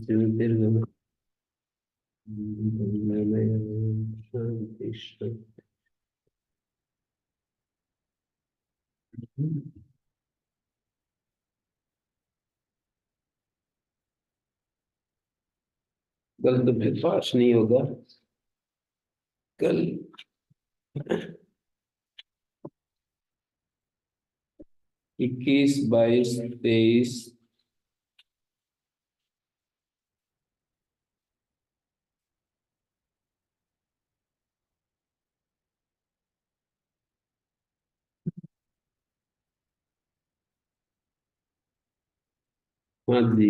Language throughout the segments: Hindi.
ज्योतिर्गमय शांति शांति। कल तो फिर पास नहीं होगा। कल 21, 22, 23। हाँ जी।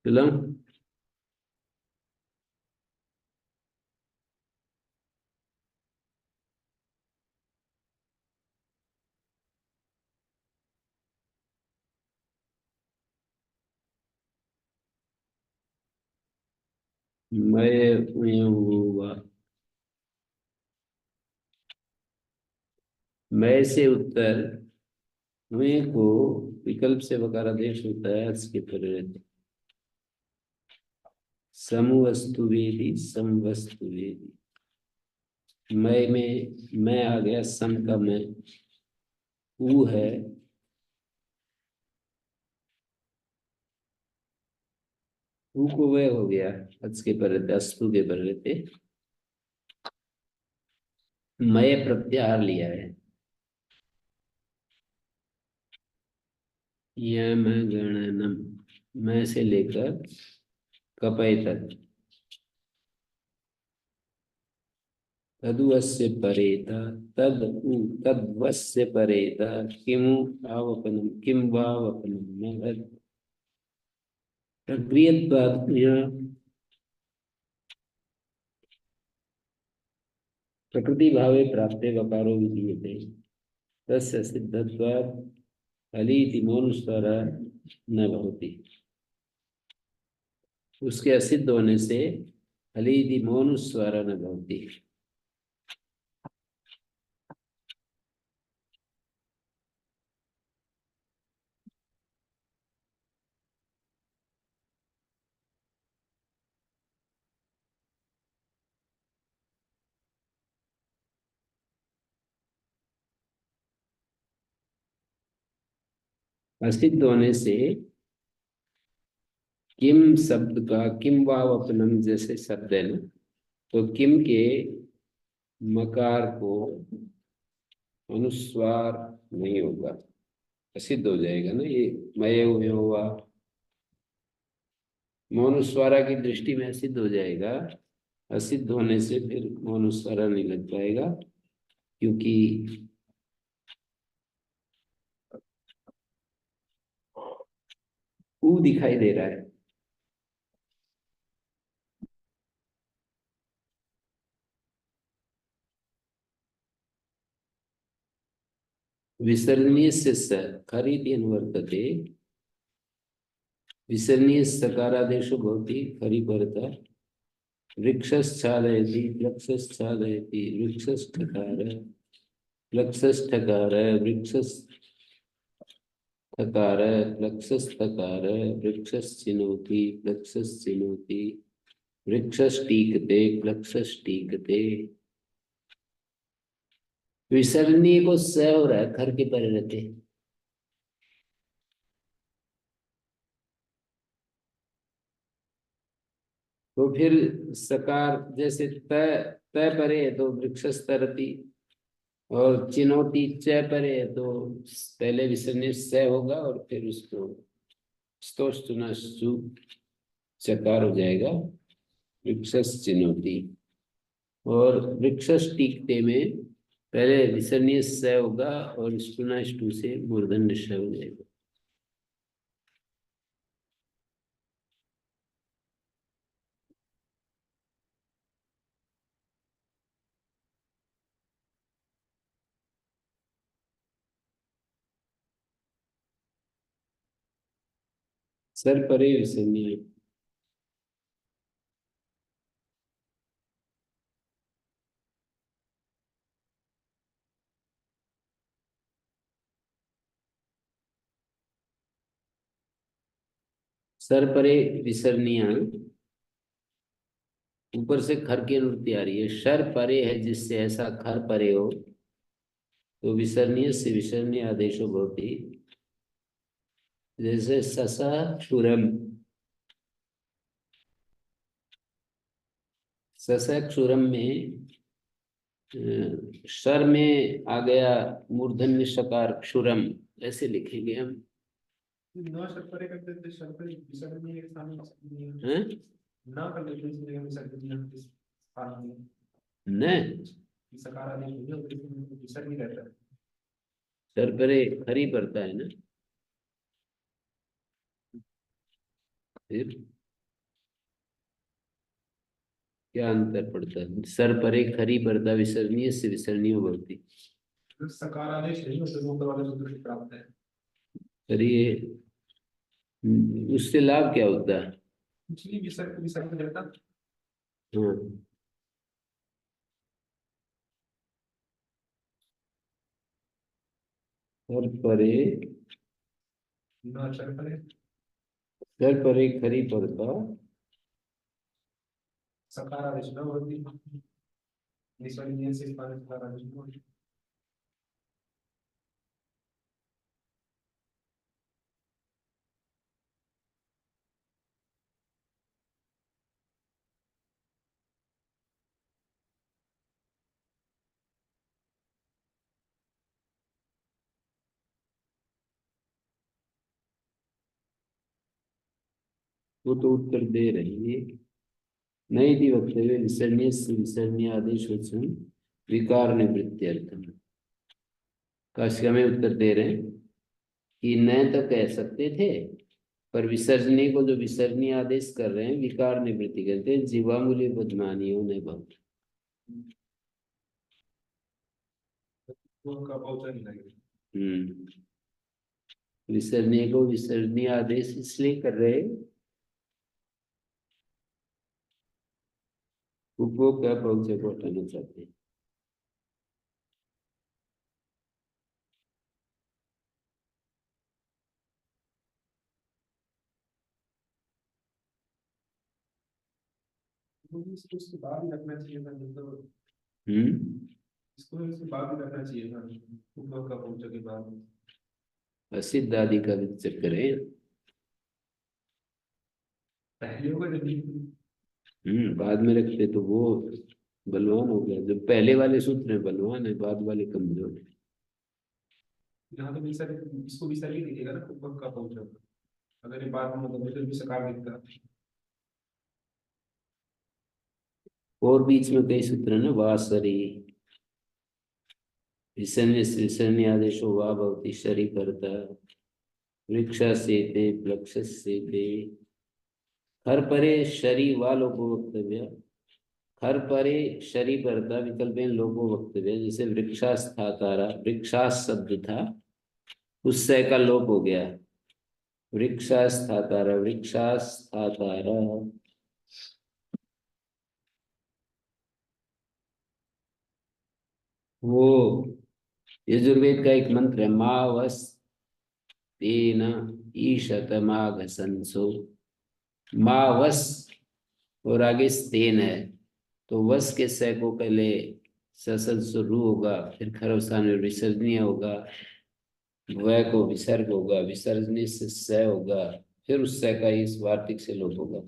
फिल्म मैं हुआ। मैं से उत्तर मैं को विकल्प से वकार आदेश होता है इसके परिवर्ते समवस्तुवेदी समवस्तुवेदी। मैं में मैं आ गया, सम का मैं। ऊ है ऊ को वह हो गया, अच के परिवर्ते अस्तु के परिवर्ते मय प्रत्याहार लिया है। यम गणनम, मैं से लेकर कपय तक। तदुवस्य परेता तद उ तद्वस्य परेता किमु आवपनम किम वावपनम न प्रक्रियत्वात् यहाँ प्रकृति भावे प्राप्ते वकारो विधीयते तस्य सिद्धत्वात् हली इति मौनुस्वर न भवति। उसके असिद्ध होने से हली इति मौनुस्वर न भवति। असिद्ध होने से किम शब्द का किम वावपनम जैसे शब्द है ना, तो किम के मकार को अनुस्वार नहीं होगा, असिद्ध हो जाएगा ना ये। मय हुआ मौनुस्वारा की दृष्टि में असिद्ध हो जाएगा। असिद्ध होने से फिर मौनुस्वारा नहीं लग पाएगा, क्योंकि ऊ दिखाई दे रहा है। विसर्जनीय से स खरीद अनुवर्तते। विसर्जनीय सकारादेशो भवति खरी परता। वृक्षश्चादयति प्लक्षश्चादयति वृक्षस्थकार प्लक्षस्थकार वृक्षस्थकार प्लक्षस्थकार वृक्षश्चिनोति प्लक्षश्चिनोति वृक्षस्टीकते प्लक्षस्टीकते। विसर्जनीय को स हो रहा है, खर के परे रहते। तो फिर सकार जैसे त त परे है तो वृक्षस्तरति, और चिनोती च परे है तो पहले विसर्जनीय स होगा और फिर उसको स्तोष्टुनश्चु चकार हो जाएगा वृक्षस चिनोती। और वृक्षस टीकते में पहले विसर्जनीय स होगा और स्टुनाष्टु से मूर्धन्य श हो जाएगा। सर परे विसर्जनीय। सर परे विसर्निया, ऊपर से खर की अनुवृत्ति आ रही है। शर परे है जिससे ऐसा खर परे हो, तो विसर्णीय से विसर्णीय आदेशो भवति। जैसे ससा क्षुरम, ससा क्षुरम में शर में आ गया मूर्धन्य शकार क्षुरम, ऐसे लिखेंगे हम। ना शर परे कर देते, शर परे विसर्जनीय के स्थान में विसर्जनीय हैं? ना कर देते, इसलिए विसर्जनीय के स्थान में न सकार आदेश नहीं होते, इसमें विसर्जनीय रहता है। शर परे खरी पड़ता है ना, फिर क्या अंतर पड़ता है? सर परे खरी पड़ता, विसर्णीय से विसर्णीय भवति। तो सकार आदेश नहीं होते, रूप वाले सूत्र से प्राप्त है। पर ये उससे लाभ क्या होता है? इसलिए विसर्ग विसर्ग रहता। हाँ, सर परे, ना शर परे सर परे खरी पड़ता, सकार आदेश न होती, विसर्जनीय से स्थान में सकार आदेश न होती। वो तो उत्तर दे रही है। नहीं थी वक्तव्य विसर्णीय से विसर्णीय आदेश वचन विकार निवृत्ति अर्थ में। काशिका में उत्तर दे रहे हैं कि न तो कह सकते थे, पर विसर्जनी को जो विसर्जनीय आदेश कर रहे हैं विकार निवृत्ति करते हैं, जीवामूल्य बदमानियों ने बहुत। वो का पहुंचा नहीं लगेगा। विसर्जनीय को विसर्जनीय आदेश इसलिए कर रहे हैं, उपभोग का पहुंचे को हटाना चाहते हैं। इसको इसके बाद ही रखना चाहिए था, मतलब हम्म इसको इसके बाद ही रखना चाहिए था, ऊपर का पहुंचा के बाद। असिद्ध आदि का भी चक्कर है। पहले होगा जब बाद में रखते तो वो बलवान हो गया। जो पहले वाले सूत्र है बलवान है, बाद वाले कमजोर है। यहाँ तो विसर्ग, इसको विसर्ग ही दिखेगा ना, ऊपर का पहुंचा। अगर ये बाद में मतलब फिर भी सकार दिखता। और बीच में कई सूत्र है ना, वासरी विसर्ण्य से विसर्ण्य आदेशो वा भवति शरी करता, वृक्षा से ते प्लक्ष से ते, हर परे शरी वा लोगो वक्तव्य। हर परे शरी परता विकल्प लोगो वक्तव्य। जैसे वृक्षास्थातारा, वृक्षास शब्द था, उससे का लोप हो गया। वृक्षास्थातारा, वृक्षास्थातारा। वो यजुर्वेद का एक मंत्र है, मावस तेन ईशत माघ संसो। मावस और आगे स्तेन है, तो वस के स को पहले ससल शुरू होगा, फिर खरवसान में विसर्जनीय होगा, वह को विसर्ग होगा, विसर्जनीय से स होगा, फिर उस स का इस वार्तिक से लोप होगा।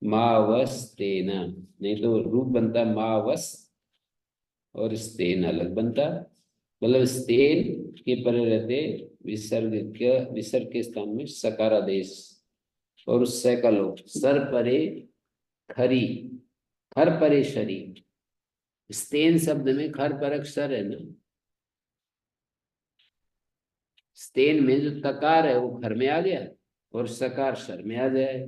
मावस तेना, नहीं तो रूप बनता मावस और स्तेन अलग बनता। मतलब स्तेन के परे रहते विसर्ग के स्थान में सकारादेश और उस स का लोप। सर परे खरी, खर परे शरी। स्तेन शब्द में खर पर अक्षर है ना, स्तेन में जो तकार है वो खर में आ गया और सकार शर में आ जाए।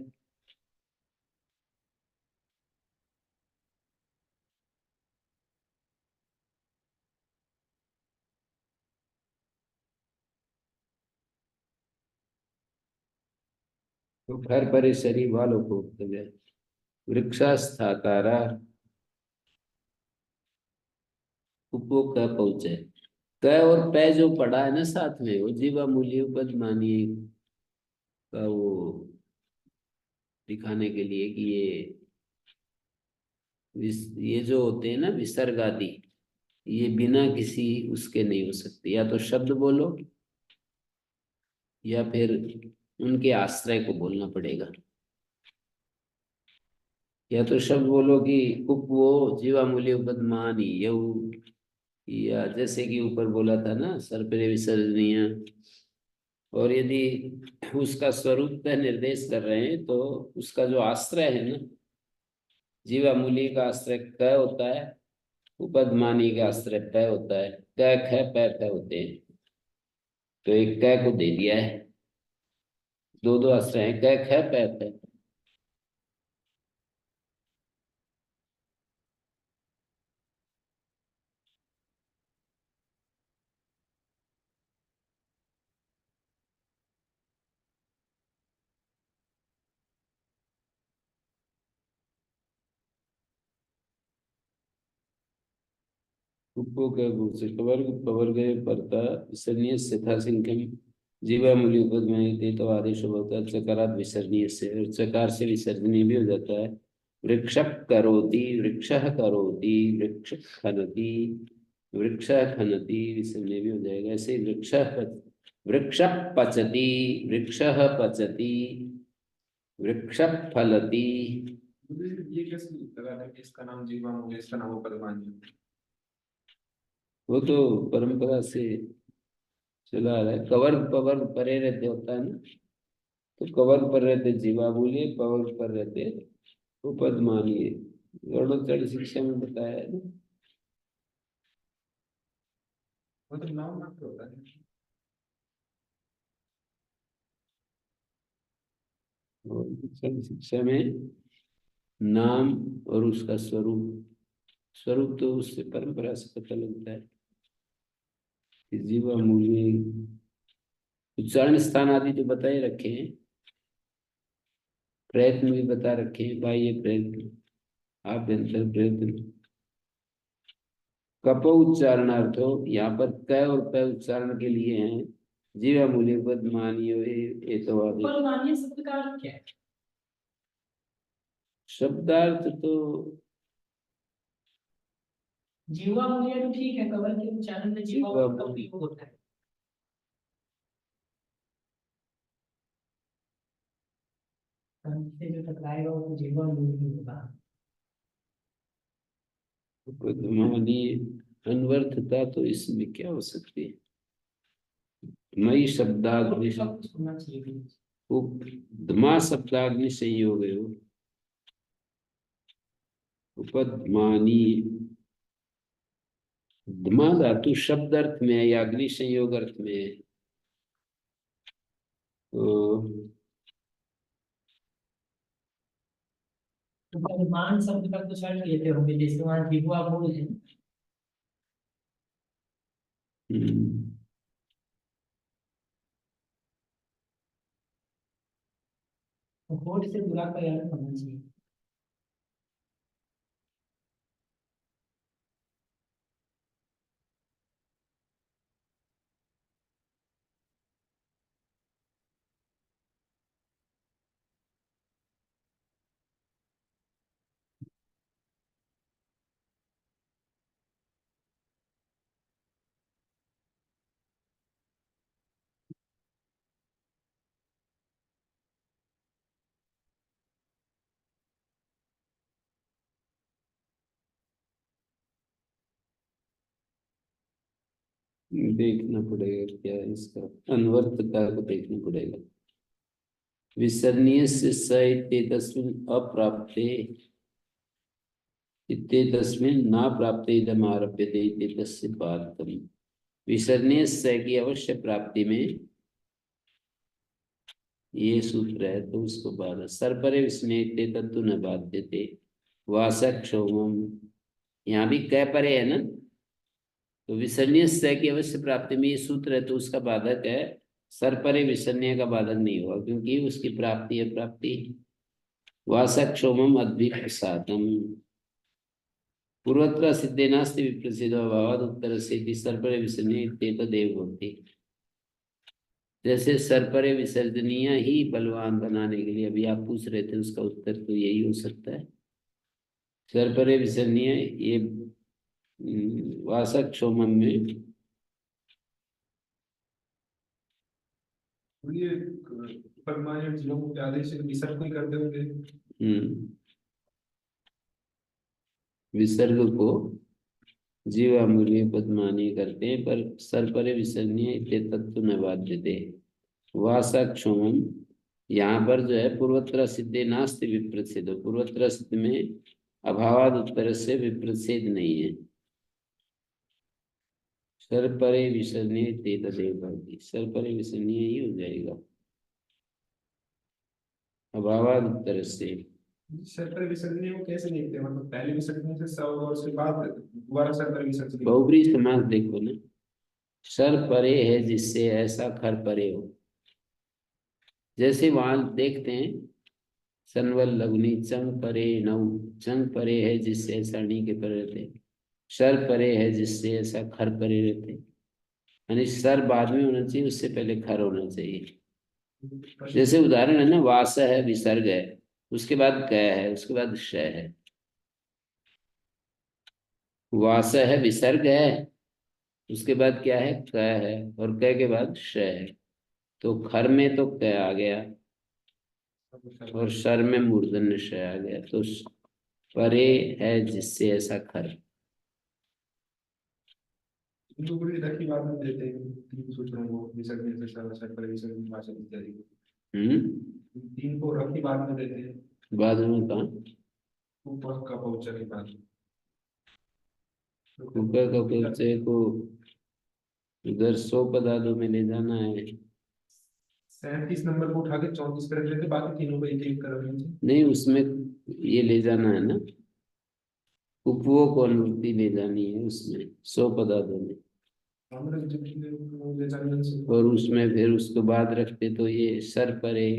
तो खर परे शरी वालों को वक्तव्य। वृक्षास्थातारा, उपभोग का पहुंचे। क और पै जो पड़ा है ना साथ में, वो जीवा मूल्य उपद मानिए का वो दिखाने के लिए कि ये जो होते हैं ना विसर्ग आदि, ये बिना किसी उसके नहीं हो सकते। या तो शब्द बोलो या फिर उनके आश्रय को बोलना पड़ेगा। या तो शब्द बोलो कि उपवो जीवामूल्य उपदमानी यऊ, या जैसे कि ऊपर बोला था ना सर्परे विसर्जनीय। और यदि उसका स्वरूप का निर्देश कर रहे हैं तो उसका जो आश्रय है ना, जीवामूल्य का आश्रय क होता है, उपदमानी का आश्रय प होता है। क ख प फ होते हैं, तो एक क को दे दिया है। दो दो आश्रय हैं, क ख प फ। उपो के गुण से कवर कवर गए परता विसर्णीय से था सिंखम जीवा मूल्य उपद तो आदेश होता है चकारात विसर्णीय से, और चकार से विसर्जनीय भी हो जाता है। वृक्ष करोति वृक्ष करोति वृक्ष खनति वृक्ष खनति विसर्जनीय भी हो जाएगा। ऐसे वृक्ष पचति वृक्ष पचति वृक्ष फलति। ये कैसे लगा था कि इसका नाम जीवा मूल्य, इसका नाम उपदमानी? वो तो परंपरा से चला आ रहा है। कवर पवर परे रहते होता है ना, तो कवर पर रहते जीवा बोलिए, पवर पर रहते उपद मानिए। वर्णोच्चारण शिक्षा में बताया है ना। मतलब नाम मात्र होता है। वर्णोच्चारण शिक्षा में नाम और उसका स्वरूप, स्वरूप तो उससे परंपरा से पता लगता है कि जीवा मूल्य। उच्चारण स्थान आदि तो बताए रखे हैं, प्रयत्न भी बता रखे हैं, बाह्य प्रयत्न आभ्यंतर प्रयत्न। कप उच्चारणार्थो, यहाँ पर क और प उच्चारण के लिए हैं। जीवा मूल्य पद मानियो ये तो उपदमानीय शब्द का अर्थ क्या है? शब्दार्थ तो जीवा मूल्य तो ठीक है, कवर के उच्चारण में जीवा जीवा का उपयोग होता है। से जो टकराएगा वो जीवा मूल्य ही होगा। पद मानिए, अनवर्थता तो इसमें क्या हो सकती है? मई शब्दाग्नि सब कुछ होना चाहिए। धमा शब्दाग्नि संयोग है वो। उपदमानी धमा धातु शब्द अर्थ में है या अग्नि संयोग अर्थ में है? तो उपदमान शब्द का कुछ अर्थ लेते होंगे, जैसे वहाँ जीवा मूल है। हम्म, तो होठ से जुड़ा कोई अर्थ होना चाहिए। देखना पड़ेगा क्या है इसका, अनवर्थता को देखना पड़ेगा। विसर्णीय से स इत्येतस्मिन् अप्राप्ते इत्येतस्मिन् न प्राप्ते इदम् आरभ्यते इत्येतस्य बाधकम्। विसर्णीय स की अवश्य प्राप्ति में ये सूत्र है तो उसको बाधा। सर्परे विस्मयते तत्तु न बाध्यते वासक क्षोमम, यहाँ भी क परे है ना, तो विसर्णीय स की अवश्य प्राप्ति में ये सूत्र है तो उसका बाधक है। सर्परे विसर्णीय का बाधक नहीं हुआ क्योंकि उसकी प्राप्ति है प्राप्ति। वासक क्षोमम अद्विप्रसादम पूर्वत्र सिद्धे नास्ति विप्रसिद्धो भावाद उत्तर से सर्परे विसर्णीय इत्येतदेव भवति। जैसे सरपरे विसर्जनीय ही बलवान बनाने के लिए, अभी आप पूछ रहे थे, उसका उत्तर तो यही हो सकता है। सरपरे विसर्जनीय ये वासक क्षोमम में। ये परमानेंट जिलों के आदेश से विसर्ग भी करते होंगे। विसर्ग को जीवामूल्य पद्मानी करते हैं, पर सरपरे विसर्जनीय इतने तत्व न बाध्यते वासक क्षोमम। यहाँ पर जो है पूर्वत्र सिद्धे नास्ति विप्रच्छेद, पूर्वत्र सिद्ध में अभावाद उत्तर से विप्रच्छेद नहीं है। सरपरे विसर्जनीय ते तदेव भवति, सरपरे विसर्जनीय ही हो जाएगा अभावाद उत्तर से। सरपरे विसर्जनीय को कैसे लिखते हैं, मतलब पहले विसर्जनीय से सब और उसके बाद दोबारा सरपरे विसर्जनीय। बहुब्रीहि समास देखो ना, सर परे है जिससे ऐसा खर परे हो। जैसे वहां देखते हैं सनवल लग्नि चंग परे नौ, चंग परे है जिससे ऐसा नी के परे रहते, सर परे है जिससे ऐसा खर परे रहते, यानी सर बाद में होना चाहिए, उससे पहले खर होना चाहिए। जैसे उदाहरण है ना, वास है विसर्ग है, उसके बाद क है, उसके बाद श है। वास है विसर्ग है, उसके बाद क्या है, क है, और क के बाद श है। तो खर में तो क आ गया और सर में मूर्धन्य श आ गया, तो परे है जिससे ऐसा खर। इनको पूरी रखी बात में देते हैं तीन सूत्रों को, विसर्जनीय से सरपरे विसर्जनीय वाचक इत्यादि को। तीन को रखी बात में देते हैं, बाद में कहा ऊपर का पहुंचा के बाद। ऊपर का परिचय को इधर 100 पदार्थों में ले जाना है। 37 नंबर को उठा के 34 कर लेते, बाकी तीनों को एक एक कर लेते। नहीं, उसमें ये ले जाना है ना, उपवो को अनुवृत्ति ले जानी है उसमें 100 पदार्थों में, और उसमें फिर उसको बाद रखते तो ये सर परे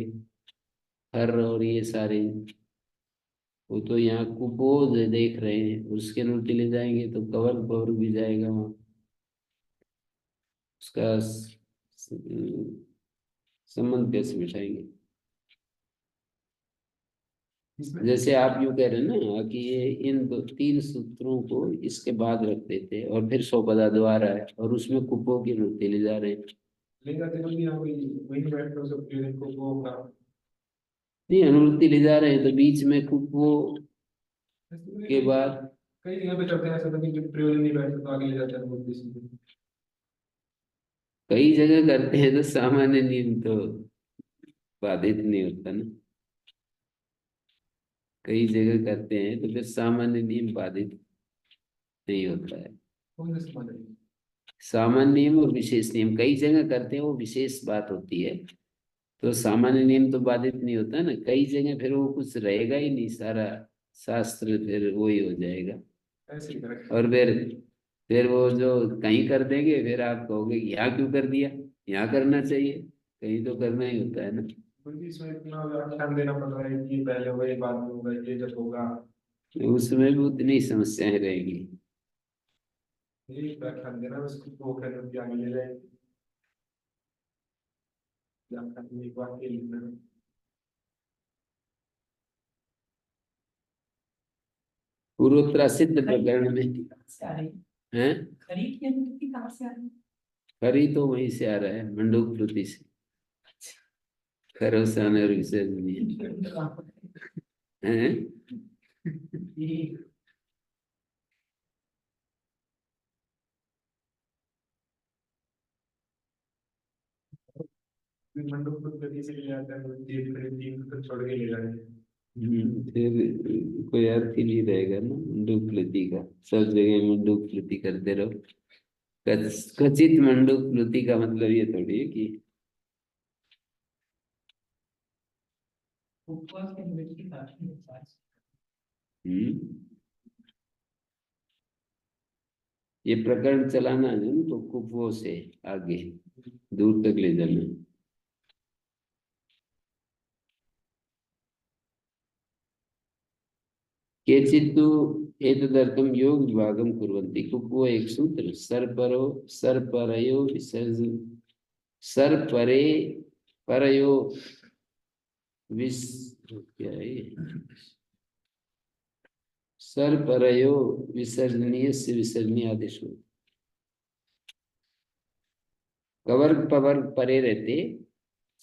हर और ये सारे, वो तो यहाँ कुपोज देख रहे हैं, उसके अनुवृत्ति ले जाएंगे तो कवर कवर भी जाएगा वहाँ, उसका संबंध कैसे बिठाएंगे। जैसे आप यूं कह रहे हैं ना कि ये इन तीन सूत्रों को इसके बाद रख देते और फिर 100 पदा दोबारा है और उसमें कुपों की अनुवृत्ति ले जा रहे हैं। नहीं, अनुवृत्ति ले जा रहे हैं तो बीच में कुपो के बाद कई जगह पे करते हैं ऐसा, कि जो प्रयोजन नहीं बैठते तो आगे ले जाते हैं मूर्ति सीधे। कई जगह करते हैं तो सामान्य नियम तो बाधित नहीं होता ना, कई जगह करते हैं तो फिर सामान्य नियम बाधित नहीं होता है। कौन सा समाधान है? सामान्य नियम और विशेष नियम कई जगह करते हैं, वो विशेष बात होती है, तो सामान्य नियम तो बाधित नहीं होता ना। कई जगह फिर वो कुछ रहेगा ही नहीं, सारा शास्त्र फिर वही हो जाएगा। ऐसे ही करें। और फिर वो जो कहीं कर देंगे, फिर आप कहोगे कि यहाँ क्यों कर दिया, यहाँ करना चाहिए, कहीं तो करना ही होता है ना। क्योंकि इसमें इतना व्याख्यान देना पड़ रहा है कि ये पहले होगा, ये बाद में होगा, ये जब होगा। उसमें भी उतनी समस्याएं रहेंगी। ये व्याख्यान देना, उसको दो कहने भी आगे ले जाएंगे। व्याख्यान में एक वाक्य लिखना है। पूर्वोत्तर सिद्ध प्रकरण में से आ रही है, खरीद की अनुमति कहाँ से आ रही खरी तो वहीं से आ रहा है, मंडूक कृति से। खरोसान और विसर्जनीय है। मंडप को गति से ले जाता है, तीन खरीद तीन को छोड़ के ले जाएंगे। फिर कोई अर्थ ही नहीं रहेगा ना मंडूक कृति का, सब जगह मंडूक कृति करते रहो। कचित मंडूक कृति का मतलब ये थोड़ी है कि उपवास की अनुमति काफी है। ये प्रकरण चलाना है ना, तो कुपो से आगे दूर तक ले जाना। केचित्तु एतदर्थम योग विभागम कुर्वन्ति। कुपो एक सूत्र, सरपरो सरपरयो विसर्ज सर परे परयो विस क्या है ये? सर परयो विसर्जनीय से विसर्जनीय आदेश हो। कवर्ग पवर्ग परे रहते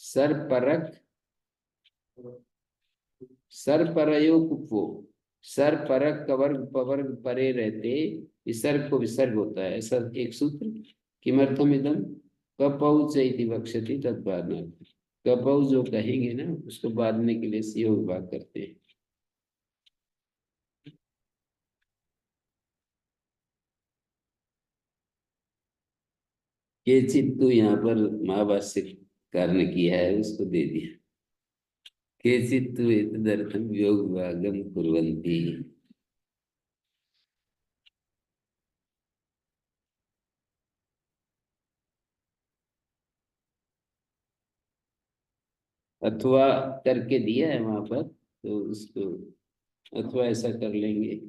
सर परक सर परयो कुपो सर परक कवर्ग पवर्ग परे रहते विसर्ग को विसर्ग होता है ऐसा एक सूत्र। किमर्थम इदम कपौ चैति वक्षति तत्बादनार्थ। कपौ जो कहेंगे ना उसको बांधने के लिए सियो विभाग करते हैं। केचित तो यहाँ पर महाभाष्यकार ने किया है उसको दे दिया। केचित तो एतदर्थम योग विभागम कुर्वन्ति। अथवा करके दिया है वहां पर तो उसको अथवा ऐसा कर लेंगे।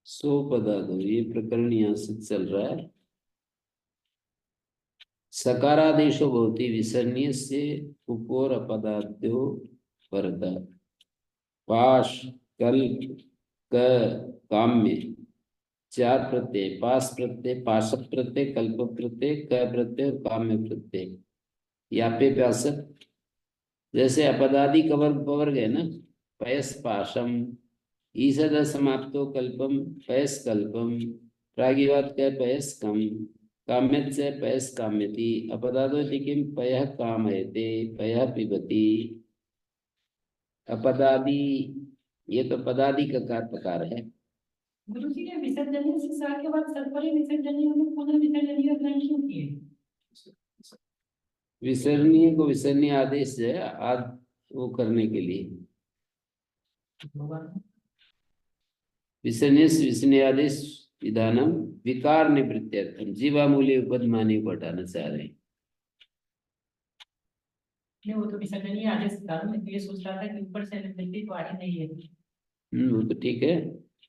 सो पदा दो ये प्रकरण यहाँ से चल रहा है। सकारादेशो भवति विसर्णीय से उपोर अपदाद्यो वरदा पाश कल क काम्य चार प्रत्यय पास प्रत्यय पाश प्रत्यय कल्प प्रत्यय क प्रत्यय और काम्य प्रत्यय यापे प्यासक। जैसे अपदादि कवर्ग पवर्ग है ना पयस पाशम ईसद समाप्तो कल्पम पयस कल्पम प्रागिवात क पयस कम काम्यत से पयस काम्यति अपदादो किम पयः कामयते पयः पिबति। अपदादि ये तो पदादि का कार प्रकार है। गुरु जी ने विसर्जनीय से सा के बाद सर्वपरि विसर्जनीय में पुनः विसर्जनीय ग्रहण क्यों किए? विसर्णीय को विसर्णीय आदेश है आज वो करने के लिए विसर्णीय से विसर्णीय आदेश विधानम विकार निवृत्त्यर्थम जीवामूल्य उपदमानी को हटाना चाह रहे हैं। नहीं वो तो विसर्जनीय आदेश था मैं तो ये सोच रहा था कि ऊपर से निवृत्ति तो आगे नहीं है। वो तो ठीक है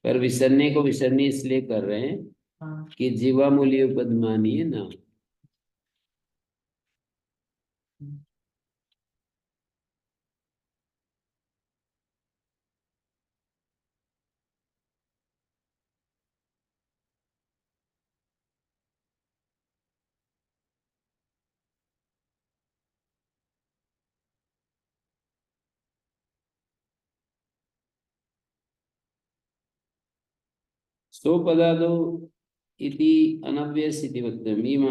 पर विसर्णीय को विसर्णीय इसलिए कर रहे हैं हाँ। कि जीवामूल्य उपदमानी है ना। स्वपदादो इति अनव्यस इति वक्तव्यम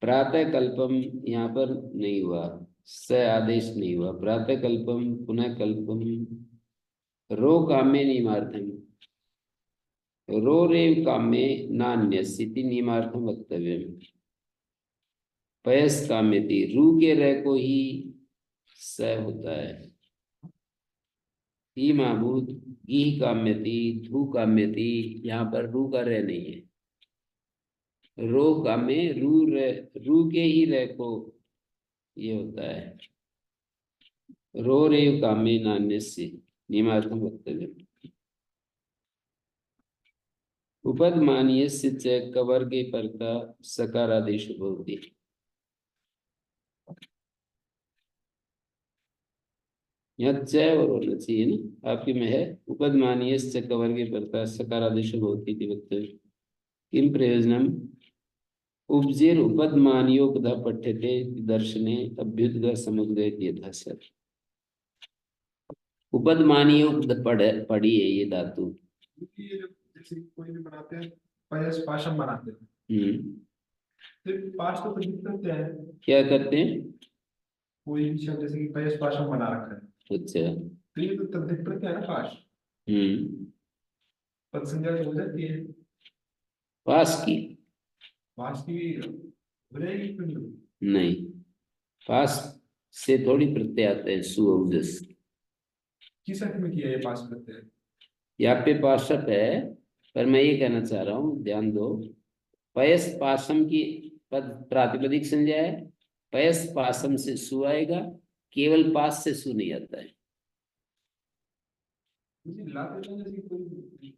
प्रातः कल्पम यहाँ पर नहीं हुआ स आदेश नहीं हुआ प्रातः कल्पम पुनः कल्पम रो काम्य नियमार्थम रो रेव काम्य नान्यस्ति नियमार्थम वक्तव्यम पयस काम्यति रू के रे को ही स होता है ही माबूद गी काम्यति धू काम्यति यहाँ पर रू का रे नहीं है रो काम्य रू रे रू के ही रे को ये होता है रो रेव काम्य नान्य से नियमार्थम वक्तव्य उपदमानीय से च कवर्गे परता सकारादेश भवति। यहाँ च और होना चाहिए ना आपके में है उपदमानीय से कवर्गे परता सकारादेश भवति इति वक्तव्य। किम प्रयोजनम उपजेर उपदमानियोपदा पठ्यते दर्शने अभ्युदय समुद्रय यथा सर। उपदमानियोपद पढ़ी है ये धातु ये जो जैसे कोई भी बनाते हैं पयस पाशम बनाते हैं तो पाश तो प्रयुक्त करते हैं क्या करते हैं कोई भी शब्द जैसे कि पयस पाशम बना रखा है अच्छा तो ये तो तद्धित प्रत्यय है ना पाश पद संज्ञा हो जाती है पास की पाश की हो जाएगी क्यों नहीं नहीं पास से थोड़ी प्रत्यय आते हैं सुअवजस किस अर्थ में किया ये पाश प्रत्यय यहाँ पे पाशप है पर मैं ये कहना चाह रहा हूँ ध्यान दो पयस पाशम की पद प्रातिपदिक संज्ञा है पयस पाशम से सु आएगा केवल पास से सु नहीं आता है मुझे लाते हैं जैसे कोई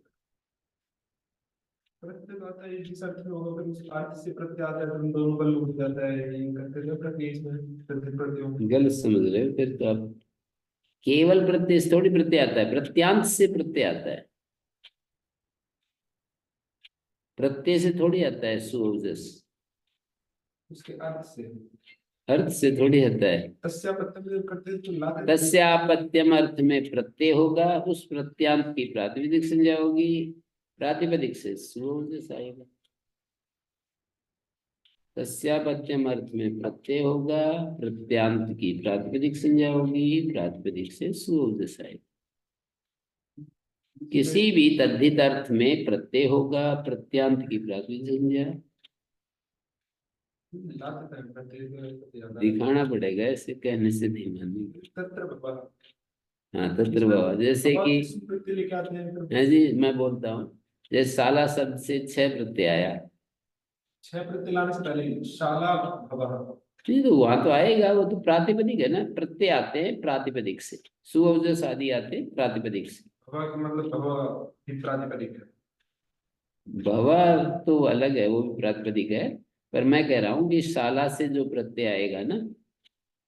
प्रत्यय आता है जिस अर्थ में होगा, फिर उस अर्थ से प्रत्यय आता है तो उन दोनों का लूट जाता है, ये करते हैं प्रत्यय इसमें प्रत्यय प्रत्ययों में। गलत समझ रहे हो फिर तो आप। केवल प्रत्यय से थोड़ी प्रत्यय आता है, प्रत्यांत से प्रत्यय आता है। प्रत्यय से थोड़ी आता है सुओजस, उसके अर्थ से। अर्थ से थोड़ी आता है। तस्यापत्यम जब करते हैं तो ला देते हैं। तस्यापत्यम अर्थ में प्रत्यय होगा, उस प्रत्यांत की प्रातिपदिक संज्ञा होगी, प्रातिपदिक से सुओजस आएगा। तस्यापत्यम अर्थ में प्रत्यय होगा, प्रत्यांत की प्रातिपदिक संज्ञा होगी, प्रातिपदिक से सुओजस आएगा। किसी भी तद्धित अर्थ में प्रत्यय होगा, प्रत्यांत की प्रातिपदिक संज्ञा। ला देता है प्रत्यय प्रत्यय आता है। दिखाना पड़ेगा, ऐसे कहने से नहीं मानेंगे। तत्र बाबा। हाँ तत्र भाव, जैसे बाबा कि किस प्रत्यय लेके आते हैं फिर? है जी, मैं बोलता हूँ। जैसे शाला शब्द से 6 प्रत्यय आया, 6 प्रत्यय लाने से पहले शाला भवः। नहीं तो वहां तो आएगा, वो तो प्रातिपदिक है ना। प्रत्यय आते हैं प्रातिपदिक से, सुओजस आदि आते हैं प्रातिपदिक से। भवः का मतलब भवः भी प्रातिपदिक है। भवा तो अलग है, वो भी प्रातिपदिक है। पर मैं कह रहा हूँ कि शाला से जो प्रत्यय आएगा ना,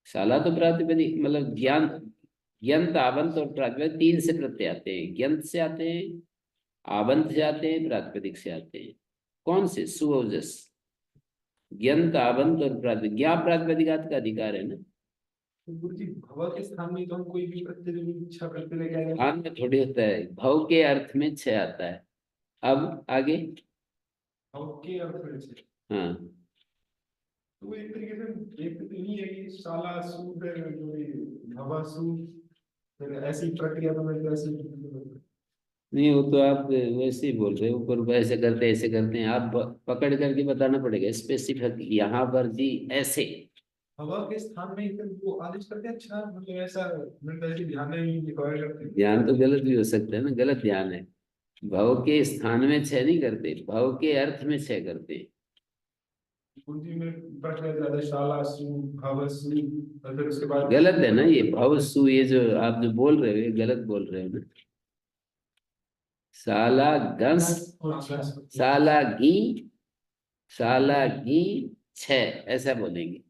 शाला तो प्रातिपदिक मतलब ज्ञान, ज्ञंत आवंत और प्रातिपदिक 3 से प्रत्यय आते हैं। ज्ञंत से आते हैं, आवंत से आते हैं, प्रातिपदिक से आते हैं। कौन से? सुओजस। ज्ञंत आवंत और प्रातिपदिक, ज्ञा प्रातिपदिकात का अधिकार है ना। तो गुरु जी भवः के स्थान में तो हम कोई भी प्रत्यय जो भी 6 प्रत्यय लेके आएंगे। हाँ में थोड़ी होता है, भव के अर्थ में 6 आता है। अब आगे। भव के अर्थ में से। हाँ तो वो एक तरीके से एक तो नहीं है कि शाला सु फिर जो भी भवः सु, फिर ऐसी प्रक्रिया तो मैं ऐसी। नहीं, वो तो आप वैसे ही बोल रहे हो, ऊपर ऐसे करते हैं ऐसे करते हैं। आप पकड़ करके बताना पड़ेगा स्पेसिफिक, यहाँ पर जी ऐसे। हवा के स्थान में फिर वो आदेश करते हैं। अच्छा मतलब ऐसा मैं वैसे ध्यान नहीं रिकॉर्ड करते हैं। ध्यान तो गलत भी हो सकता है ना, गलत ध्यान है। भव के स्थान में 6 नहीं करते, भव के अर्थ में 6 करते हैं। गुरुजी में पढ़ रहे ज्यादा शाला सु भव सु, और फिर उसके बाद गलत है ना ये भव सु, ये जो आप जो बोल रहे हो ये गलत बोल रहे हो ना। साला गंस, साला गी, साला गी 6 ऐसा बोलेंगे।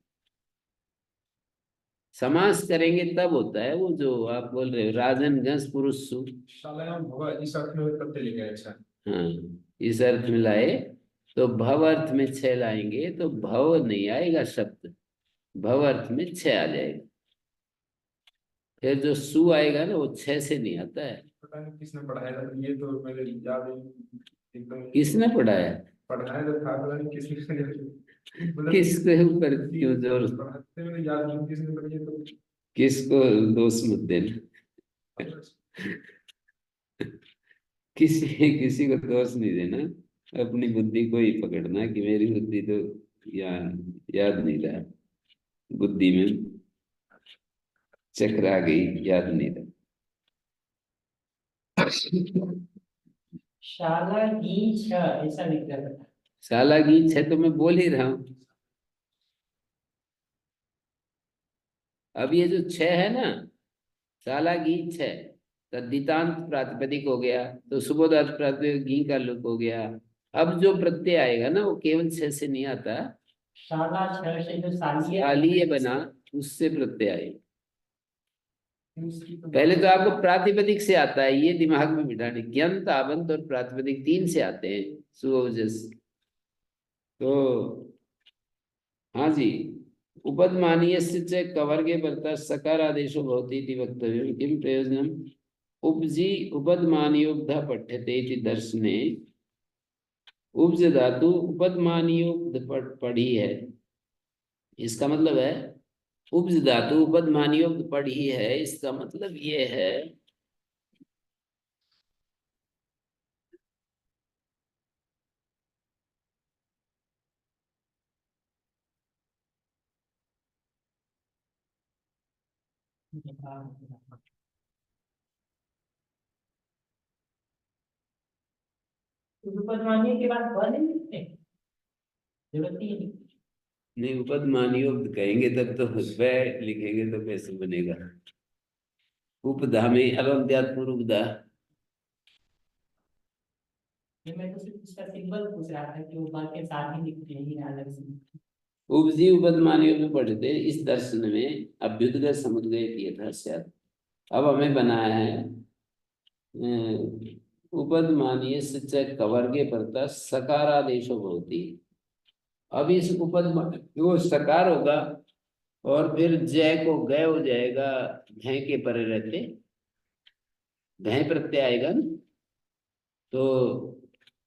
समास करेंगे तब होता है वो जो आप बोल रहे हो, राजन गंस पुरुष सु। शालायाम भव इस अर्थ में प्रत्यय लेके आए। अच्छा हाँ, इस अर्थ में लाए तो भव अर्थ में 6 लाएंगे तो भव नहीं आएगा शब्द, भव अर्थ में 6 आ जाएगा। फिर जो सु आएगा ना वो 6 से नहीं आता है। पता नहीं किसने पढ़ाया था, ये तो मेरे याद ही एकदम। किसने पढ़ाया? पढ़ाया तो था, पता नहीं किसने मतलब किसके ऊपर क्यों जोर? पढ़ाते मैंने याद नहीं किसने पढ़ी है तो। किसको दोष मत देना, किसी किसी को दोष नहीं देना, अपनी बुद्धि को ही पकड़ना कि मेरी बुद्धि तो याद नहीं रहा, बुद्धि में चक्र आ गई, याद नहीं रहा। शाला गी छ ऐसा लिख रहा था। शाला गीत है तो मैं बोल ही रहा हूं। अब ये जो 6 है ना, शाला गीत 6 तद्धितांत प्रातिपदिक हो गया, तो सुबोधात प्रातिपदिक घी का लुक हो गया। अब जो प्रत्यय आएगा ना वो केवल 6 से नहीं आता, शाला छ से जो सालिए शालीय बना उससे प्रत्यय आएगा। उसकी तो पहले तो आपको प्रातिपदिक से आता है, ये दिमाग में बिठाने। ज्ञंत आवंत और प्रातिपदिक 3 से आते हैं सुओजस। तो हाँ जी, उपदमानीयस्य च कवर्गे परतः सकार आदेशो भवति इति वक्तव्यं। किं प्रयोजनम्? उपजी उपदमानीयोब्धा पठ्यते इति दर्शने। उपज धातु उपदमानीयोब्ध पढ़ी है, इसका मतलब है उपज धातु उपदमानीयोब्ध पढ़ी है, इसका मतलब ये है उपदमानी के बाद ब नहीं लिखते, जरूरत ही नहीं। नहीं, उपदमानीयोब्ध कहेंगे तब तो वह लिखेंगे तो कैसे बनेगा? उपधा में अलंत्यात पूर्वधा। ये मैं तो सिर्फ उसका सिंबल पूछ रहा था कि वो बात के साथ ही लिखते हैं या अलग से। उपजीव उपदमानियों में पढ़ते इस दर्शन में अभ्युदय समुदय किए था शायद। अब हमें बनाया है उपदमानीय से कवर्गे पड़ता सकारादेशो होती। अब इस वो सकार होगा और फिर जय को गय हो जाएगा, घय के परे रहते घय प्रत्यय आएगा न, तो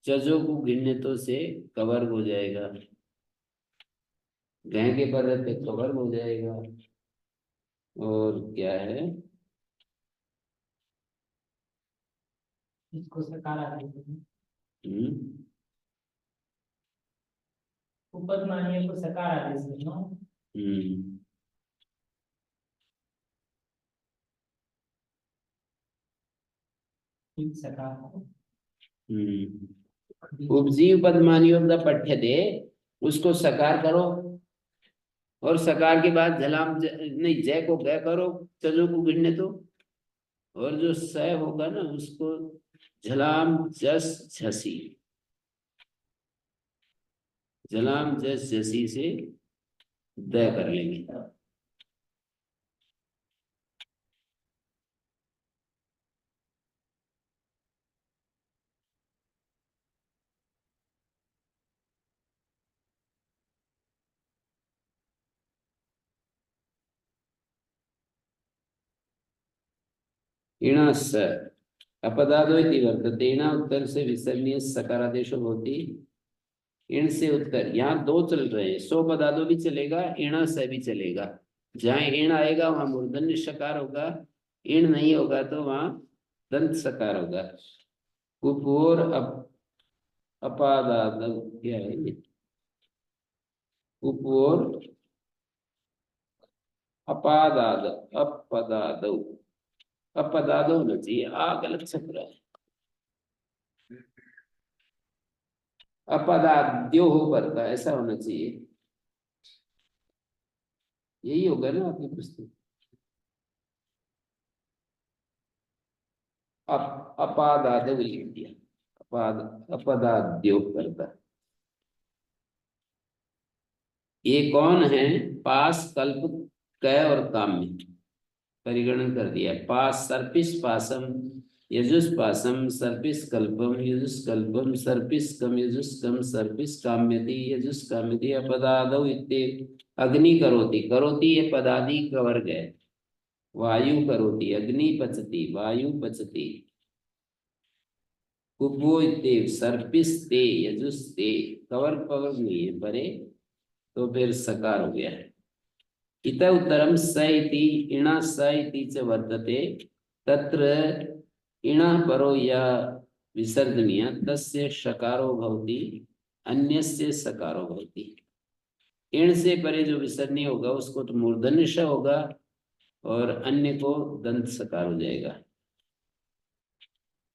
चजो को गिनने तो से कवर्ग हो जाएगा, घय के पर रहते कवर्ग हो जाएगा। और क्या है, इसको सकारादेश हम्म उपद मानिए को सकारादेश है ना। हम्म ठीक सकार उपजीव पदमानियों का पठ्यते, उसको सकार करो और सकार के बाद नहीं जय को गय करो, चजो को गिनने तो, और जो स होगा ना उसको झलाम जस झसी, झलाम जस झसी से द कर लेंगे। इणा स अपदादो इति वर्तते, इणा उत्तर से विसर्णीय सकारादेशो होती। इण से उत्तर, यहाँ दो चल रहे हैं, सो पदादो भी चलेगा, इणा से भी चलेगा। जहाँ इण आएगा वहां मूर्धन्य सकार होगा, इण नहीं होगा तो वहां दंत सकार होगा। कुपोर अपादाद क्या है ये, कुपोर अपादाद अपदादो, अपदादो होना चाहिए, आ गलत छप रहा है, अपदाद्यो हो करता ऐसा होना चाहिए, यही होगा ना आपकी पुस्तक। अपादाद लिख दिया, अपदाद्यो करता। ये कौन है, पास कल्प क और काम्य परिगणन कर दिया। पास सर्पिस पासम यजुष पासम सर्पिस कल्पम यजुष कल्पम सर्पिस कम यजुष कम सर्पिस काम्यति यजुष काम्यति अपदादौ इत्ते। अग्नि करोति, करोति ये पदादि का वर्ग है। वायु करोति, अग्नि पचति, वायु पचति। कुपो इत्ते सर्पिस ते यजुष ते, कवर पवर्ग नहीं है परे, तो फिर सकार हो गया है। इत उत्तरम स इति इणा स इति च वर्तते, तत्र इणः परो या विसर्जनीय तस्य शकारो भवति, अन्यस्य सकारो भवति। इण से परे जो विसर्जनीय होगा उसको तो मूर्धन्य श होगा और अन्य को दंत सकार हो जाएगा।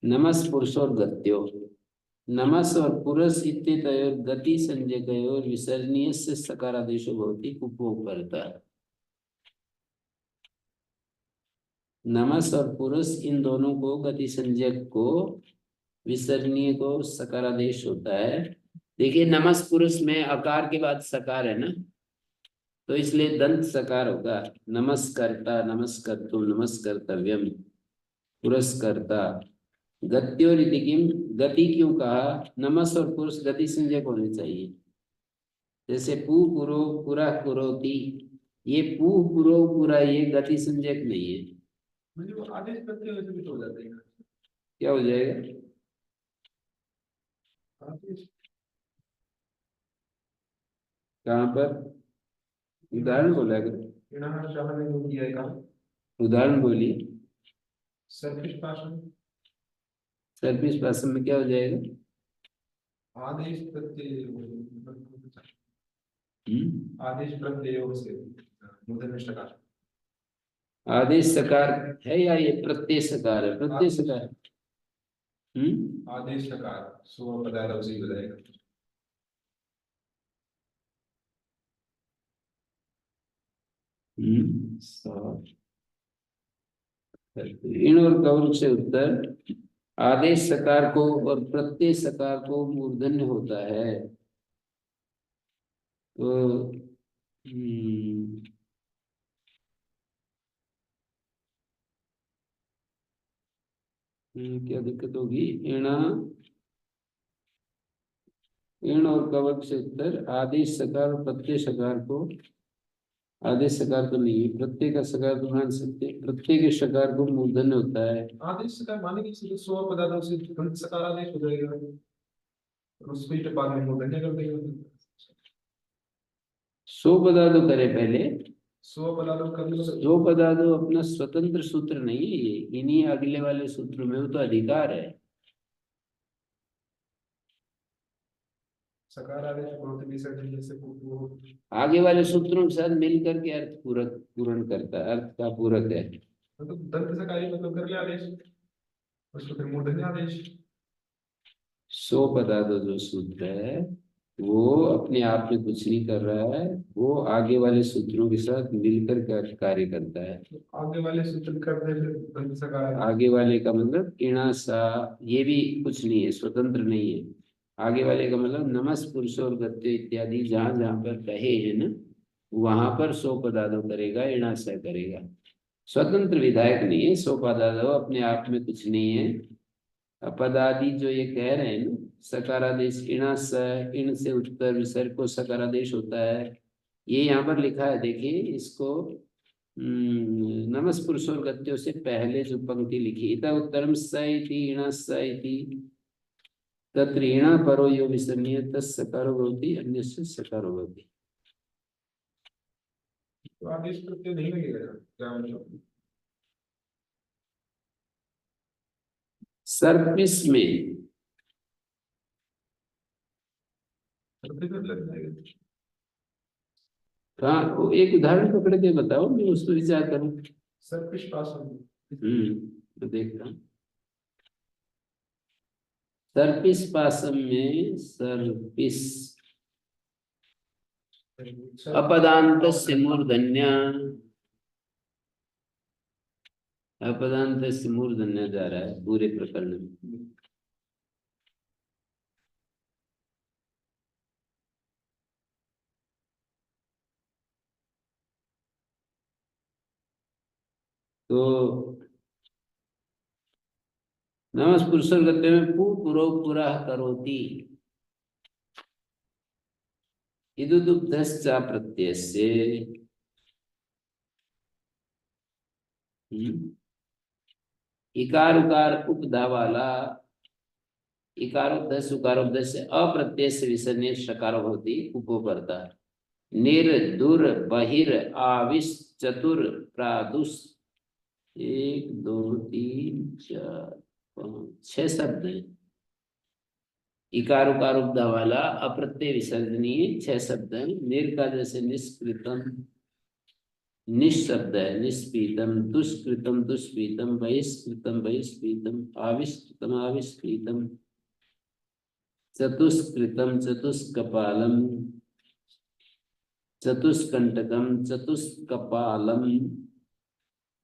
नमस् पुरुषोर गत्यो, नमस् और पुरुष इत्येतयोर गति संज्ञकयोर विसर्जनीयस्य सकारादेशो भवति कुपो करता। नमस और पुरुष इन दोनों को गति संज्ञक को विसर्जनीय को सकारादेश होता है। देखिए नमस पुरुष में अकार के बाद सकार है ना, तो इसलिए दंत सकार होगा। नमस्कर्ता, नमस्कर्तुम, नमस्कर्तव्यम, पुरस्कर्ता। गत्योरिति किम, गति क्यों कहा, नमस और पुरुष गति संज्ञक होने चाहिए। जैसे पू पुरो पुरा पुरोति, ये पू पुरो पुरा ये गति संज्ञक नहीं है। मुझे वो आदेश करते हुए भी तो हो जाते हैं। क्या हो जाएगा, आदेश कहाँ पर उदाहरण बोला करो, इन्होंने शाह ने जो किया है काम, उदाहरण बोलिए। सर्पिस पाशन, सर्पिस भाषण में क्या हो जाएगा, आदेश प्रत्यय, हम्म आदेश प्रत्ययों से मूर्धन्य सकार। आदेश सकार है या ये प्रत्यय सकार है, प्रत्यय सकार। आदेश सकार सो पदार्थ उसी हो जाएगा। इन और कवर से उत्तर आदेश सकार को और प्रत्यय सकार को मूर्धन्य होता है। तो क्या दिक्कत होगी? इण और कवक से उत्तर आदेश सकार और प्रत्यय सकार को, आदेश सकार तो नहीं है, प्रत्यय का सकार तो मान सकते हैं, प्रत्यय के सकार को मूर्धन्य होता है। आदेश सकार माने कि सीधे स्व पदार्थों से गंध सकार आदेश हो जाएगा और उसको ही बाद में मूर्धन्य कर देगा। सो पदादो करे पहले, स्व पदार्थों कर लो। सो पदादो अपना स्वतंत्र सूत्र नहीं है, ये इन्हीं अगले वाले सूत्र में वो तो अधिकार है। सकार आदेश बहुत विसर्जन जैसे वो आगे वाले सूत्रों के साथ मिल करके अर्थ पूरक पूर्ण करता है, अर्थ का पूरक है। मतलब दंत सकारी मतलब कर लिया आदेश, उसको फिर मूर्धन्य आदेश। सो पदादो जो सूत्र है वो अपने आप में कुछ नहीं कर रहा है, वो आगे वाले सूत्रों के साथ मिलकर कार्य करता है। आगे वाले सूत्र करते हैं फिर दंत सकार। आगे वाले का मतलब इणा सा, ये भी कुछ नहीं है, स्वतंत्र नहीं है। आगे वाले का मतलब नमस पुरुष और गत्य इत्यादि जहां जहां पर कहे हैं ना, वहां पर सो पदादो करेगा, इणा सा करेगा। स्वतंत्र विधायक नहीं है, सो पदादो अपने आप में कुछ नहीं है। पदादि जो ये कह रहे हैं ना, सकारादेश इणा स, इण से उत्तर विसर्ग को सकारादेश होता है, ये यहाँ पर लिखा है, देखिए इसको। नमस पुरुष और गत्यों से पहले जो पंक्ति लिखी, इत उत्तरम स इति इण स इति तत्र इण परो यो विसर्ण्य तस् सकारो भवति अन्यस्य सकारो भवति। तो आदेश प्रत्यय नहीं लगेगा क्या मतलब? सर्पिस में प्रत्यय कर लग जाएगा। हाँ, वो एक उदाहरण पकड़ के बताओ, मैं उसको विचार करूं। सर्पिश पासन। मैं देख रहा हूँ। सर्पिस पासम में सर्पिस अपदांत से मूर्धन्य, अपदांत से मूर्धन्य जा रहा है पूरे प्रकरण में। तो नमस पुरुष गद्य में पू पुरो पुरा करोति, इदुदुग्धश्च प्रत्यय से इकार उकार उपधा वाला, इकारोपदेश उकारोपदेश से अप्रत्यय से विसर्य शकार होती उपो करता है। निर दुर बहिर आविश चतुर प्रादुष, 1 2 3 4 5 6 शब्द हैं। इकार उकार उपधा वाला अप्रत्यय विसर्जनीय 6 शब्द हैं। निर का जैसे निष्कृतम निशब्द है, निष्पीतम दुष्कृतम दुष्पीतम बहिष्कृतम बहिष्कृतम आविष्कृतम आविष्कृतम चतुष्कृतम चतुष्कपालम चतुष्कंटकम चतुष्कपालम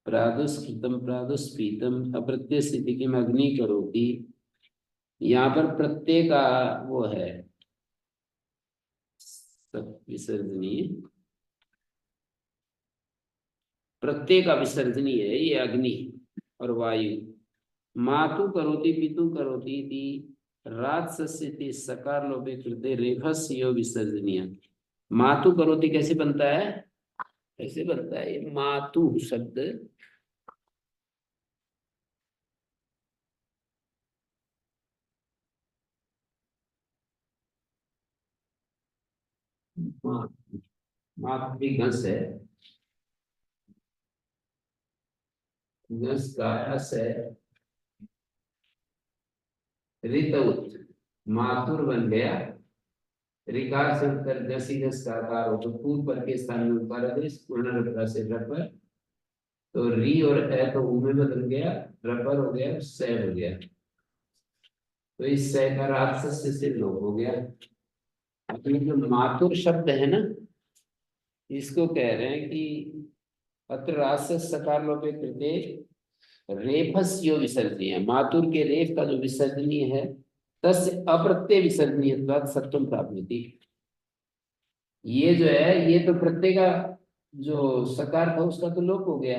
प्रादुष्कृतम प्रादुष्पीतम। अप्रत्यय स्थिति की में अग्नि करोति, यहाँ पर प्रत्यय का वो है विसर्जनीय, प्रत्यय का विसर्जनीय है ये अग्नि और वायु। मातु करोति पितु करोति इति राजसस्यति सकार लोभे कृते रेफस्य विसर्जनीय। मातु करोति कैसे बनता है? कैसे बनता है ये मातु शब्द? मातु भी घस है, घस का अस है, ऋतउत मातुर बन गया। रिकार से उत्तर जसी घस का आकार हो तो पूर्व पर के स्थान में उकार आदेश पूर्ण से रपर, तो री और ए तो ऊ में बदल गया, रपर हो गया, स हो गया, तो इस स का राक्षस से लोप हो गया। अपनी जो मातुर शब्द है ना, इसको कह रहे हैं कि अत्र राक्षस सकार लोपे कृते रेफस्य विसर्जनीय, मातुर के रेफ का जो विसर्जनीय है, तस्य अप्रत्यय विसर्जनीयत्वात् सत्वम प्राप्नोति। ये जो है, ये तो प्रत्यय का जो सकार था उसका तो लोप हो गया,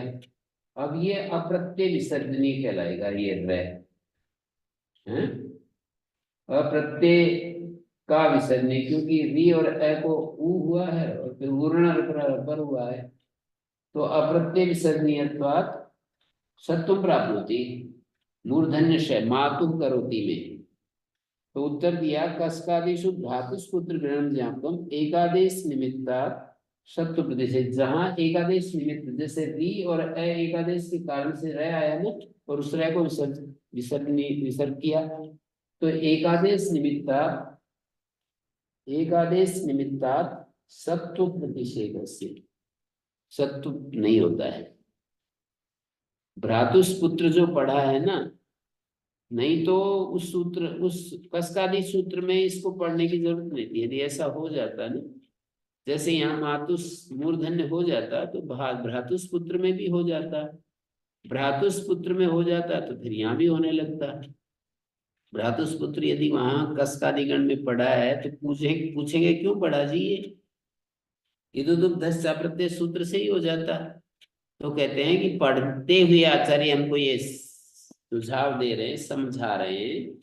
अब ये अप्रत्यय विसर्जनीय कहलाएगा। ये रे हैं अप्रत्यय का विसर्जनीय, क्योंकि री और ए को ऊ हुआ है और फिर उर्ण पर हुआ है, तो अप्रत्यय विसर्जनीयत्वात् सत्वम प्राप्नोति मूर्धन्य श मातुः करोति में। तो उत्तर दिया कस्कादिषु धातुस्पुत्र ग्रहण ज्ञापकम एकादेश निमित्तात् सत्व प्रतिषेध। जहां एकादेश निमित्त, जैसे री और ए एकादेश के कारण से रह आया ना, और उस रह को विसर्ग किया, तो एकादेश निमित्तात् सत्व प्रतिषेध से सत्व नहीं होता है। भ्रातुस्पुत्र जो पढ़ा है ना, नहीं तो उस सूत्र, उस कस्कादी सूत्र में इसको पढ़ने की जरूरत नहीं थी। यदि ऐसा हो जाता ना, जैसे यहाँ मातुस मूर्धन्य हो जाता तो भ्रातुस पुत्र में भी हो जाता, भ्रातुस पुत्र में हो जाता तो फिर यहाँ भी होने लगता। भ्रातुस पुत्र यदि वहां कस्कादिगण में पढ़ा है तो पूछेंगे क्यों पढ़ा जी ये तो तुम 10 प्रत्यय सूत्र से ही हो जाता। तो कहते हैं कि पढ़ते हुए आचार्य हमको ये सुझाव दे रहे हैं, समझा रहे हैं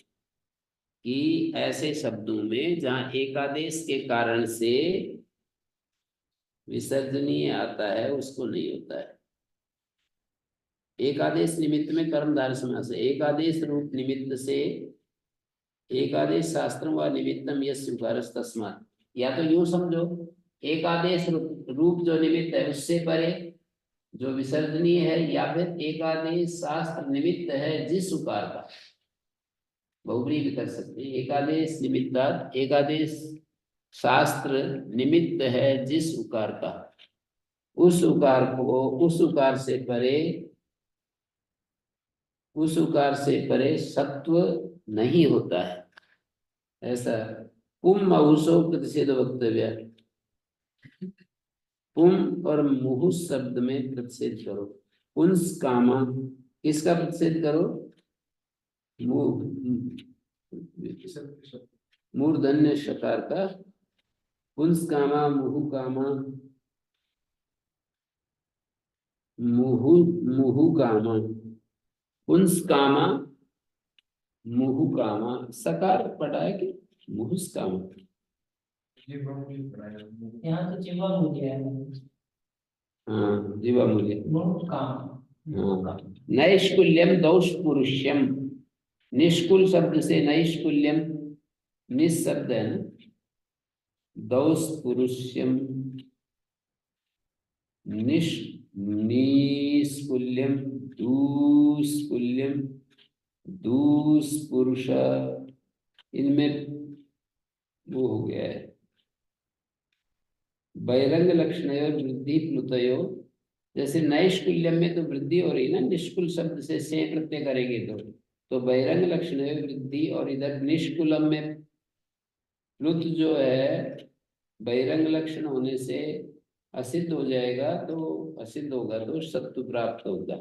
कि ऐसे शब्दों में जहां एकादेश के कारण से विसर्जनीय आता है उसको नहीं होता है। एकादेश निमित्त में कर्मधारय समास है। एकादेश रूप निमित्त से, एकादेश शास्त्रम व निमित्तम यस्य उकारस् तस्मात्, या तो यूं समझो, एकादेश रूप जो निमित्त है उससे परे जो विसर्जनीय है, या फिर एकादेश शास्त्र निमित्त है जिस उकार का, बहुब्री भी कर सकते हैं। एकादेश निमित्तात्, एकादेश शास्त्र निमित्त है जिस उकार का, उस उकार को, उस उकार से परे सत्व नहीं होता है। ऐसा पुम महुसो प्रतिषेध वक्तव्य। पुम और मुहु शब्द में प्रतिषेध करो। पुंस कामा, किसका प्रतिषेध करो? मूर्धन्य शकार का। पुंस कामा, मुहु कामा, मुहु कामा, पुंस कामा, मुहु कामा, सकार पढ़ा है कि मुहुस कामा? यहाँ तो जीवा मूल्य है। हाँ, जीवा मूल्य। बहुत काम। हाँ, नैष्कुल्यम दोष पुरुष्यम। निष्कुल शब्द से नैष्कुल्यम, निस शब्द है ना, दोष पुरुष्यम, निष्कुल्यम, दूस्कुल्यम, दूस पुरुष, इनमें वो हो गया है बहिरंग लक्षण वृद्धि प्लुतयो। जैसे नैष्कुल्यम में तो वृद्धि हो रही ना, निष्कुल शब्द से प्रत्यय करेंगे तो बहिरंग लक्षण वृद्धि, और इधर निष्कुलम में प्लुत जो है बहिरंग लक्षण होने से असिद्ध हो जाएगा, तो असिद्ध होगा तो सत्व प्राप्त होगा।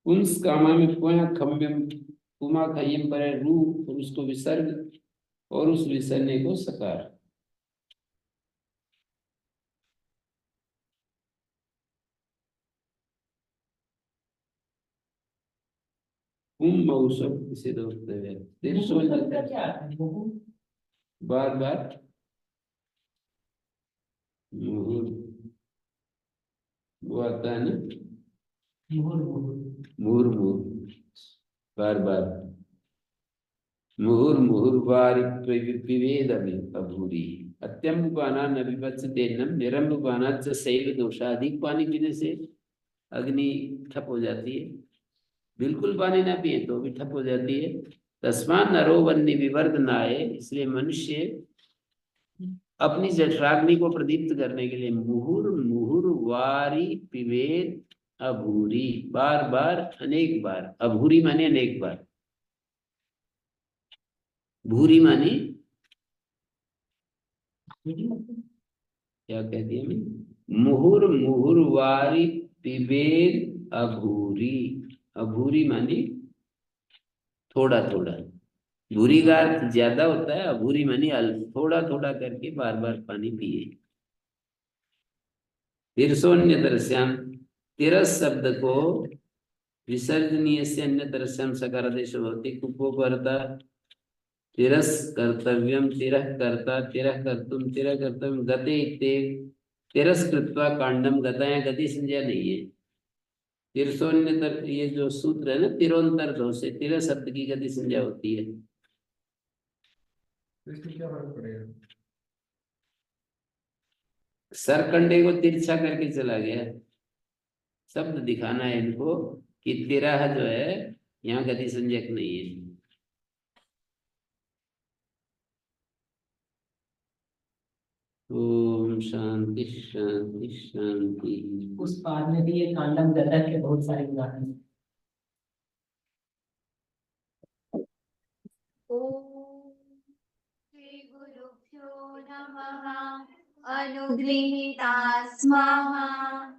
पुंस कामा में पुनः खम्यम, पुमा खयम पर रूप, और उसको विसर्ग, और उस विसर्ग को सकार। पुम मौसम इसे दोस्त है, फिर समझ उसका क्या अर्थ है? बार बार मुहुर, वो आता है ना, मुहुर मुहुर, बार बार मुहुर मुहुर वारि विभेद अभूरी अत्यंबुपाना न विपत्सतेनम निरंबुपाना च शैव दोषा। अधिक पानी पीने से अग्नि ठप हो जाती है, बिल्कुल पानी ना पिए तो भी ठप हो जाती है। तस्मात् नरो वन्य विवर्धनाय, इसलिए मनुष्य अपनी जठराग्नि को प्रदीप्त करने के लिए मुहुर मुहुर वारी पिबेद अभूरी, बार बार, अनेक बार। अभूरी माने अनेक बार, भूरी माने क्या कह दिया मैंने? मुहुर मुहुर्वारी पिबेल अभूरी। अभूरी मानी थोड़ा थोड़ा, भूरी का अर्थ ज्यादा होता है, अभूरी मानी थोड़ा थोड़ा करके बार बार पानी पिए। तिरसोन्य दर्श्याम, तिरस शब्द को विसर्जनीय से अन्य दर्श्याम सकारादेश होती कुपोपरता तिरस कर्तव्यम तिरः कर्ता तिरः कर्तुम तिरः कर्तव्यम गते इत्येव तिरस कृत्वा कांडम गता, या गति संज्ञा नहीं है। तिरसोन्यतर ये जो सूत्र है ना, तिरोंतर दो से तिरह शब्द की गति संज्ञा होती है। तो इसमें क्या फर्क पड़ेगा? सरकंडे को तिरछा करके चला गया, शब्द दिखाना है इनको कि तिरह जो है यहाँ गति संज्ञक नहीं है। ओम शांति शांति शांति। उस पाठ में भी ये कांडम गदा के बहुत सारे उदाहरण हैं। ओम श्री गुरुभ्यो नमः। अनुगृहीता स्मः।